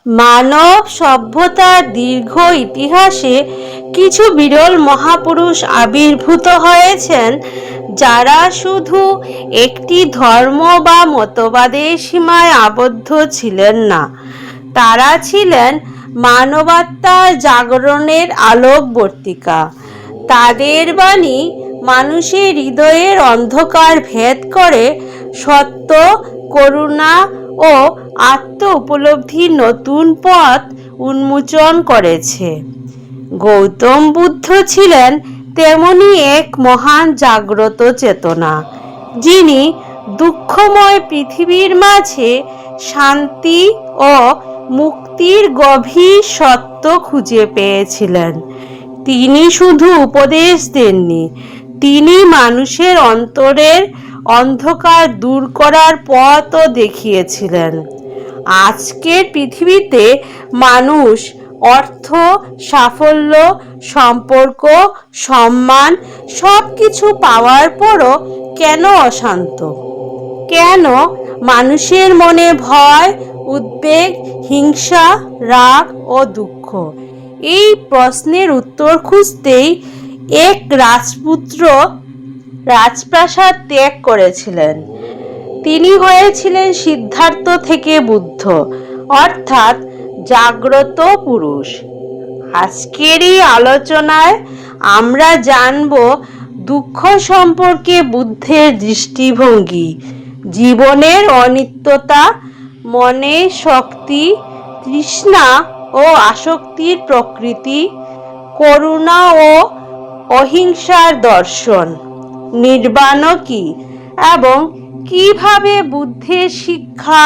মানব সভ্যতার দীর্ঘ ইতিহাসে কিছু বিরল মহাপুরুষ আবির্ভূত হয়েছেন, যারা শুধু একটি ধর্ম বা মতবাদের সীমায় আবদ্ধ ছিলেন না। তারা ছিলেন মানবাত্মার জাগরণের আলোকবর্তিকা। তাদের বাণী মানুষের হৃদয়ের অন্ধকার ভেদ করে সত্য, করুণা ও আত্ম উপলব্ধির নতুন পথ উন্মোচন করেছে। গৌতম বুদ্ধ ছিলেন তেমনি এক মহান জাগ্রত চেতনা, যিনি দুঃখময় পৃথিবীর মাঝে শান্তি ও মুক্তির গভীর সত্য খুঁজে পেয়েছিলেন। তিনি শুধু উপদেশ দেননি, তিনি মানুষের অন্তরের অন্ধকার দূর করার পথও দেখিয়েছিলেন। আজকের পৃথিবীতে মানুষ অর্থ, সাফল্য, সম্পর্ক, সম্মান সব কিছু পাওয়ার পরও কেন অশান্ত? কেন মানুষের মনে ভয়, উদ্বেগ, হিংসা, রাগ ও দুঃখ? এই প্রশ্নের উত্তর খুঁজতেই এক রাজপুত্র রাজপ্রাসাদ ত্যাগ করেছিলেন। তিনি হয়েছিলেন সিদ্ধার্থ থেকে বুদ্ধ, অর্থাৎ জাগ্রত পুরুষ। আজকের এই আলোচনায় আমরা জানব দুঃখ সম্পর্কে বুদ্ধের দৃষ্টিভঙ্গি, জীবনের অনিত্যতা, মনের শক্তি, তৃষ্ণা ও আসক্তির প্রকৃতি, করুণা ও অহিংসার দর্শন, নির্বাণ কি, এবং কিভাবে বুদ্ধের শিক্ষা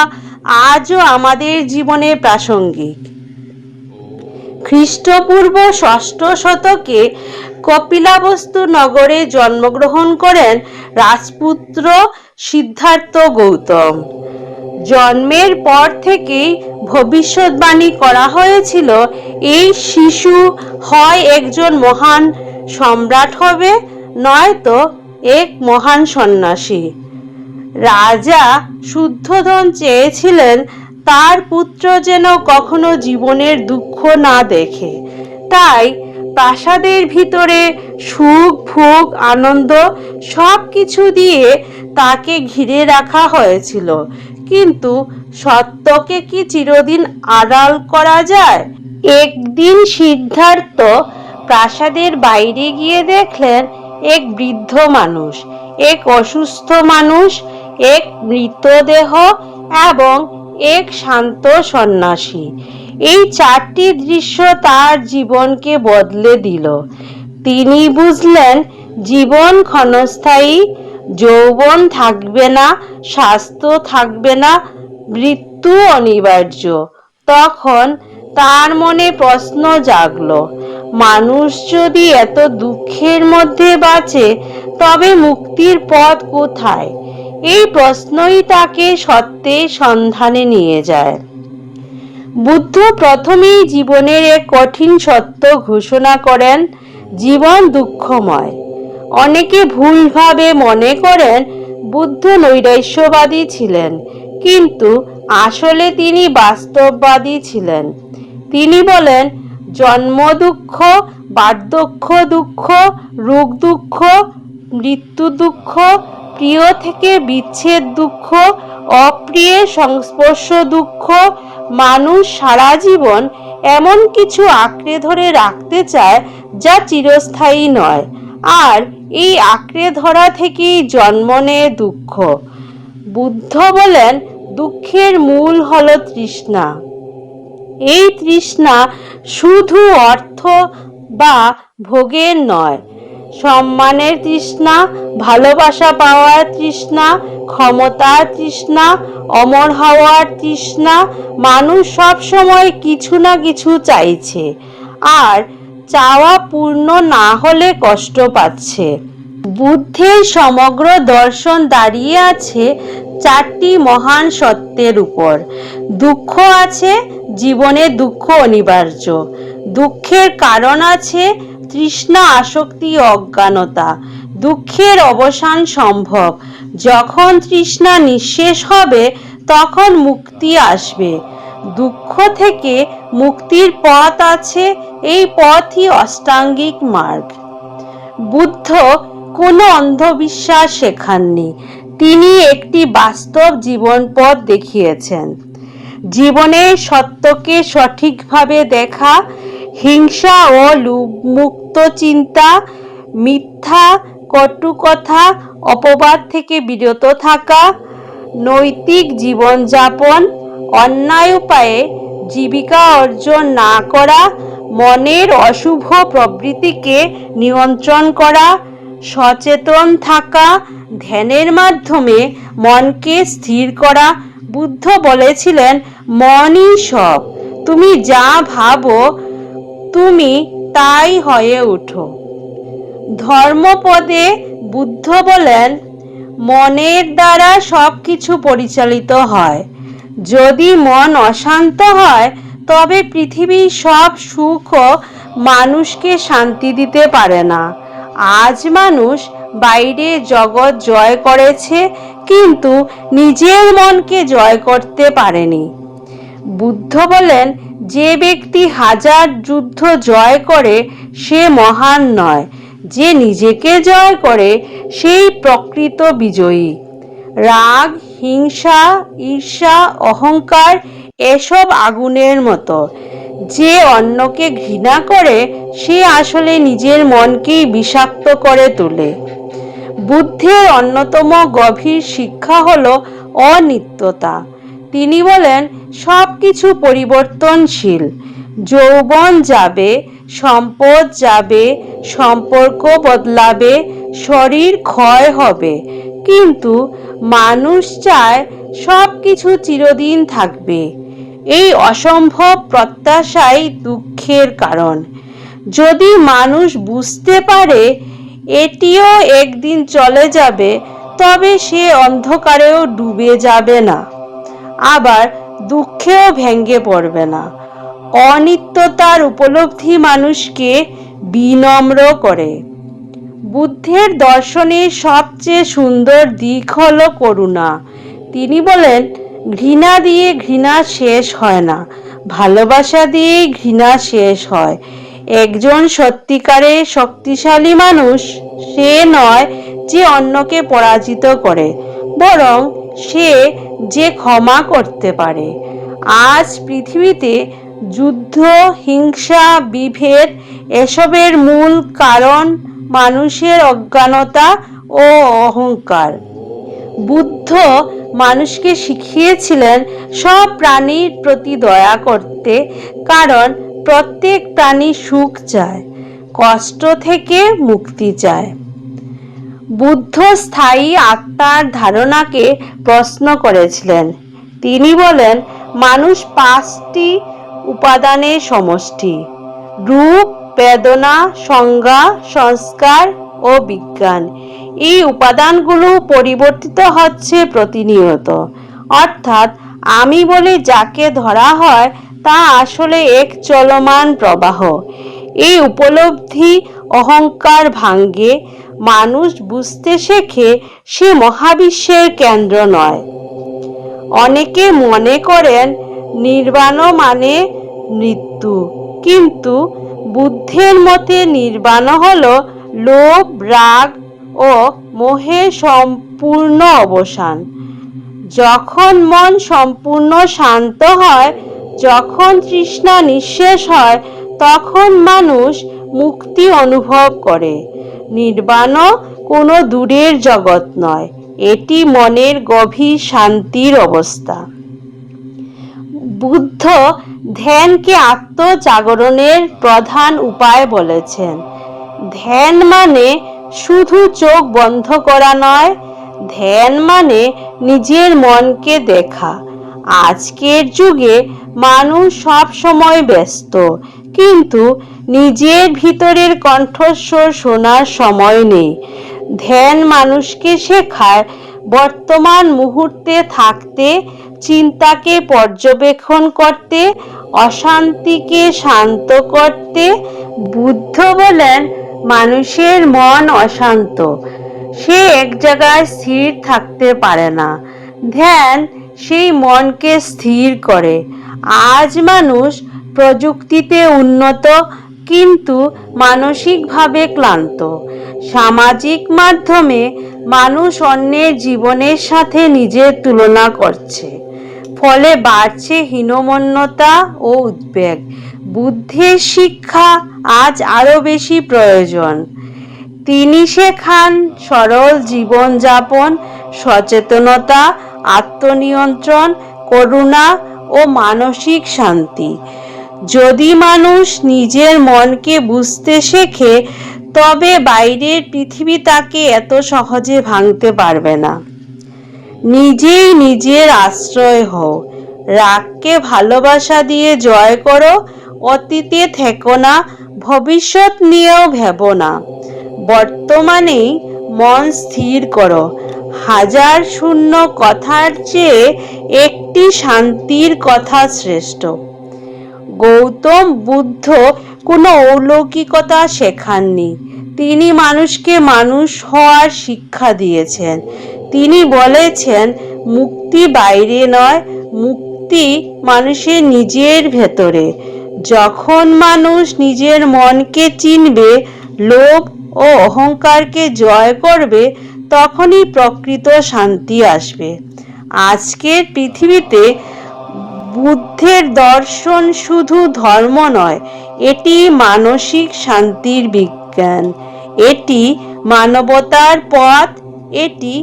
আজও আমাদের জীবনে প্রাসঙ্গিক। খ্রিস্টপূর্ব ৬ষ্ঠ শতকে কপিলাবস্তু নগরে জন্মগ্রহণ করেন রাজপুত্র সিদ্ধার্থ গৌতম। জন্মের পর থেকেই ভবিষ্যৎবাণী করা হয়েছিল, এই শিশু হয় একজন মহান সম্রাট হবে, নয়তো এক মহান সন্ন্যাসী। রাজা শুদ্ধোধন চেয়েছিলেন তার পুত্র যেন কখনো জীবনের দুঃখ না দেখে। তাই প্রাসাদের ভিতরে সুখ, ভোগ, আনন্দ সব কিছু দিয়ে তাকে ঘিরে রাখা হয়েছিল। কিন্তু সত্যকে কি চিরদিন আড়াল করা যায়? একদিন সিদ্ধার্থ প্রাসাদের বাইরে গিয়ে দেখলেন এক বৃদ্ধ মানুষ, এক অসুস্থ মানুষ, এক মৃতদেহ এবং এক শান্ত সন্ন্যাসী। এই চারটি দৃশ্য তার জীবনকে বদলে দিল। তিনি বুঝলেন জীবন ক্ষণস্থায়ী, যৌবন থাকবে না, স্বাস্থ্য থাকবে না, মৃত্যু অনিবার্য। তখন তার মনে প্রশ্ন জাগলো, মানুষ যদি এত দুঃখের মধ্যে বাঁচে, তবে মুক্তির পথ কোথায়? এই প্রশ্নই তাকে সত্যের সন্ধানে নিয়ে যায়। বুদ্ধ প্রথমেই জীবনের এক কঠিন সত্য ঘোষণা করেন, জীবন দুঃখময়। অনেকে ভুলভাবে মনে করেন বুদ্ধ নৈরাশ্যবাদী ছিলেন, কিন্তু আসলে তিনি বাস্তববাদী ছিলেন। তিনি বলেন, জন্ম দুঃখ, বার্ধক্য দুঃখ, রোগ দুঃখ, মৃত্যু দুঃখ, প্রিয় থেকে বিচ্ছেদ দুঃখ, অপ্রিয়ের সংস্পর্শ দুঃখ। মানুষ সারা জীবন এমন কিছু আঁকড়ে ধরে রাখতে চায় যা চিরস্থায়ী নয়, আর এই আঁকড়ে ধরা থেকেই জন্ম নেয় দুঃখ। বুদ্ধ বলেন, দুঃখের মূল হলো তৃষ্ণা। এই তৃষ্ণা শুধু অর্থ বা ভোগের নয়, সম্মানের তৃষ্ণা, ভালোবাসা পাওয়ার তৃষ্ণা, ক্ষমতার তৃষ্ণা, অমর হওয়ার তৃষ্ণা। মানুষ সব সময় কিছু না কিছু চাইছে, আর চাওয়া পূর্ণ না হলে কষ্ট পাচ্ছে। বুদ্ধের সমগ্র দর্শন দাঁড়িয়ে আছে চারটি মহান সত্যের উপর। দুঃখ আছে, জীবনে দুঃখ অনিবার্য। দুঃখের কারণ আছে, তৃষ্ণা, আসক্তি, অজ্ঞানতা। দুঃখের অবসান সম্ভব। যখন তৃষ্ণা নিঃশেষ হবে, তখন মুক্তি আসবে। দুঃখ থেকে মুক্তির পথ আছে, এই পথই অষ্টাঙ্গিক মার্গ। বুদ্ধ কোনো অন্ধবিশ্বাস শেখাননি, তিনি একটি বাস্তব জীবন পথ দেখিয়েছেন। জীবনের সত্যকে সঠিকভাবে দেখা, হিংসা ও লোভমুক্ত চিন্তা, মিথ্যা, কটু কথা, অপবাদ থেকে বিরত থাকা, নৈতিক জীবনযাপন, অন্যায় উপায়ে জীবিকা অর্জন না করা, মনের অশুভ প্রবৃত্তিকে নিয়ন্ত্রণ করা, সচেতন থাকা, ধ্যানের মাধ্যমে মনকে স্থির করা। বুদ্ধ বলেছিলেন, মনই সব, তুমি যা ভাবো তুমি তাই হয়ে ওঠো। ধর্মপদে বুদ্ধ বলেন, মনের দ্বারা সব কিছু পরিচালিত হয়। যদি মন অশান্ত হয় তবে পৃথিবীর সব সুখও মানুষকে শান্তি দিতে পারে না। আজ মানুষ বাইরে জগৎ জয় করেছে, কিন্তু নিজের মনকে জয় করতে পারেনি। বুদ্ধ বলেন, যে ব্যক্তি হাজার যুদ্ধ জয় করে সে মহান নয়, যে নিজেকে জয় করে সেই প্রকৃত বিজয়ী। রাগ, হিংসা, ঈর্ষা, অহংকার এসব আগুনের মতো, যে অন্যকে ঘৃণা করে সে আসলে নিজের মনকেই বিষাক্ত করে তোলে। বুদ্ধের অন্যতম গভীর শিক্ষা হলো অনিত্যতা। তিনি বলেন, সব কিছু পরিবর্তনশীল, যৌবন যাবে, সম্পদ যাবে, সম্পর্ক বদলাবে, শরীর ক্ষয় হবে, কিন্তু মানুষ চায় সব কিছু চিরদিন থাকবে। এই অসম্ভব প্রত্যাশাই দুঃখের কারণ। যদি মানুষ বুঝতে পারে এটিও একদিন চলে যাবে, তবে সে অন্ধকারেও ডুবে যাবে না, আবার দুঃখেও ভেঙে পড়বে না। অনিত্যতার উপলব্ধি মানুষকে বিনম্র করে। বুদ্ধের দর্শনের সবচেয়ে সুন্দর দিক হলো করুণা। তিনি বলেন, ঘৃণা দিয়ে ঘৃণা শেষ হয় না, ভালোবাসা দিয়েই ঘৃণা শেষ হয়। একজন সত্যিকারের শক্তিশালী মানুষ সে নয় যে অন্যকে পরাজিত করে, বরং সে যে ক্ষমা করতে পারে। আজ পৃথিবীতে যুদ্ধ, হিংসা, বিভেদ এসবের মূল কারণ মানুষের অজ্ঞানতা ও অহংকার। বুদ্ধ মানুষকে শিখিয়েছিলেন সব প্রাণীর প্রতি দয়া করতে, কারণ প্রত্যেক প্রাণী সুখ চায়, কষ্ট থেকে মুক্তি চায়। বুদ্ধ স্থায়ী আত্মার ধারণাকে প্রশ্ন করেছিলেন। তিনি বলেন, মানুষ 5টি উপাদানের সমষ্টি: রূপ, বেদনা, সংজ্ঞা, সংস্কার ও বিজ্ঞান। এই উপাদানগুলো পরিবর্তিত হচ্ছে প্রতিনিয়ত, অর্থাৎ আমি বলে যাকে ধরা হয় তা আসলে এক চলমান প্রবাহ। এই উপলব্ধি অহংকার ভাঙে, মানুষ বুঝতে শেখে সে মহাবিশ্বের কেন্দ্র নয়। অনেকে মনে করেন নির্বাণ মানে মৃত্যু, কিন্তু বুদ্ধের মতে নির্বাণ হলো লোভ, রাগ ও মোহের সম্পূর্ণ অবসান। যখন মন সম্পূর্ণ শান্ত হয়, যখন তৃষ্ণা নিঃশেষ হয়, তখন মানুষ মুক্তি অনুভব করে। নির্বাণ কোনো দূরের জগৎ নয়, এটি মনের গভীর শান্তির অবস্থা। বুদ্ধ ধ্যানকে আত্মজাগরণের প্রধান উপায় বলেছেন। ধ্যান মানে শুধু চোখ বন্ধ করা নয়, ধ্যান মানে নিজের মনকে দেখা। আজকের যুগে মানুষ সব সময় ব্যস্ত, কিন্তু নিজের ভিতরের কণ্ঠস্বর শোনার সময় নেই। ধ্যান মানুষকে শেখায় বর্তমান মুহূর্তে থাকতে, চিন্তাকে পর্যবেক্ষণ করতে, অশান্তিকে শান্ত করতে। বুদ্ধ বলেন, মানুষের মন অশান্ত, সে এক জায়গায় স্থির থাকতে পারে না। ধ্যান সেই মনকে স্থির করে, আজ মানুষ প্রযুক্তিতে উন্নত কিন্তু মানসিকভাবে ক্লান্ত। সামাজিক মাধ্যমে মানুষ অন্যের জীবনের সাথে নিজের তুলনা করছে, ফলে বাড়ছে হীনমন্যতা ও উদ্বেগ। বুদ্ধের শিক্ষা আজ আরও বেশি প্রয়োজন। তিনি শেখান সরল জীবনযাপন, সচেতনতা, আত্মনিয়ন্ত্রণ, করুণা ও মানসিক শান্তি। যদি মানুষ নিজের মনকে বুঝতে শেখে, তবে বাইরের পৃথিবী তাকে এত সহজে ভাঙতে পারবে না। নিজেই নিজের আশ্রয় হও। রাগকে ভালোবাসা দিয়ে জয় করো। অতীতে থেকো না, ভবিষ্যৎ নিয়েও ভেবো না। বর্তমানেই মন স্থির করো। হাজার শূন্য কথার চেয়ে একটি শান্তির কথা শ্রেষ্ঠ। গৌতম বুদ্ধ কোনো অলৌকিকতা শেখাননি, তিনি মানুষকে মানুষ হওয়ার শিক্ষা দিয়েছেন। তিনি বলেছেন, মুক্তি বাইরে নয়, মুক্তি মানুষের নিজের ভেতরে। যখন মানুষ নিজের মনকে চিনবে, লোভ ও অহংকারকে জয় করবে, তখনই প্রকৃত শান্তি আসবে। আজকের পৃথিবীতে বুদ্ধের দর্শন শুধু ধর্ম নয়, এটি মানসিক শান্তির বিজ্ঞান, এটি মানবতার পথ, এটি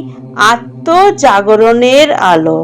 আত্মজাগরণের আলো।